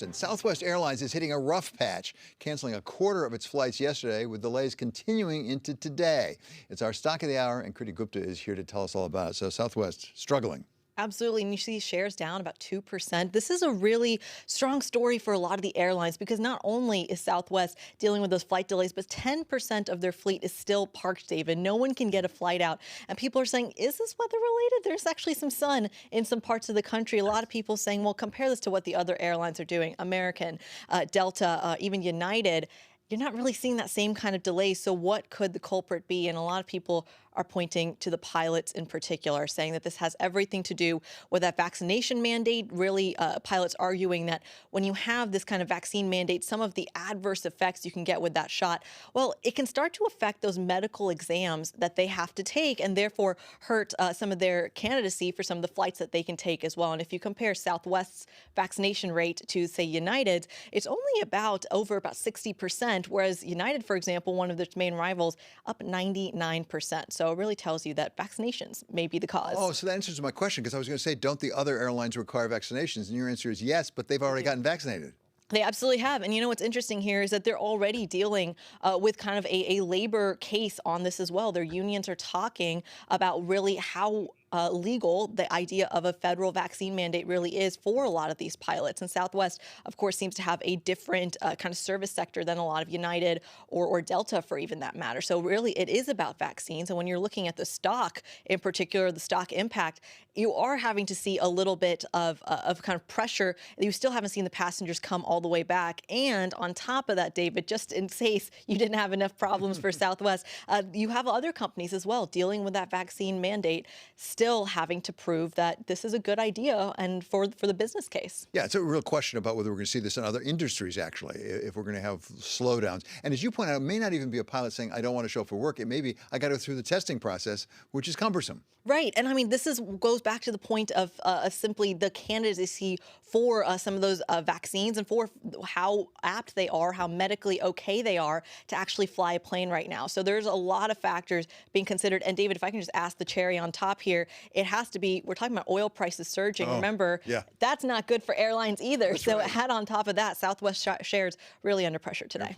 And Southwest Airlines is hitting a rough patch, canceling a quarter of its flights yesterday, with delays continuing into today. It's our stock of the hour, and Kriti Gupta is here to tell us all about it. So Southwest struggling. Absolutely. And you see shares down about 2%. This is a really strong story for a lot of the airlines because not only is Southwest dealing with those flight delays, but 10% of their fleet is still parked, David. No one can get a flight out. And people are saying, is this weather related? There's actually some sun in some parts of the country. A lot of people saying, well, compare this to what the other airlines are doing. American, Delta, even United. You're not really seeing that same kind of delay. So what could the culprit be? And a lot of people are pointing to the pilots in particular, saying that this has everything to do with that vaccination mandate. Really, pilots arguing that when you have this kind of vaccine mandate, some of the adverse effects you can get with that shot, well, it can start to affect those medical exams that they have to take and therefore hurt some of their candidacy for some of the flights that they can take as well. And if you compare Southwest's vaccination rate to, say, United's, it's only about 60%, whereas United, for example, one of its main rivals, up 99%. So it really tells you that vaccinations may be the cause. Oh, so that answers my question, because I was going to say, don't the other airlines require vaccinations? And your answer is yes, but they've already gotten vaccinated. They absolutely have. And you know what's interesting here is that they're already dealing with kind of a labor case on this as well. Their unions are talking about really how legal the idea of a federal vaccine mandate really is for a lot of these pilots. And Southwest, of course, seems to have a different kind of service sector than a lot of United or Delta, for even that matter. So really, it is about vaccines. And when you're looking at the stock, in particular, the stock impact, you are having to see a little bit of kind of pressure. You still haven't seen the passengers come all the way back. And on top of that, David, just in case you didn't have enough problems for Southwest, you have other companies as well dealing with that vaccine mandate, still having to prove that this is a good idea and for the business case. Yeah, it's a real question about whether we're going to see this in other industries, actually, if we're going to have slowdowns. And as you point out, it may not even be a pilot saying, I don't want to show up for work. It may be, I got to go through the testing process, which is cumbersome. Right. And I mean, this goes back to the point of simply the candidacy for some of those vaccines and for how apt they are, how medically okay they are to actually fly a plane right now. So there's a lot of factors being considered. And David, if I can just ask the cherry on top here, it has to be, we're talking about oil prices surging. Oh, remember, yeah. That's not good for airlines either. That's so right. Add on top of that, Southwest shares really under pressure today.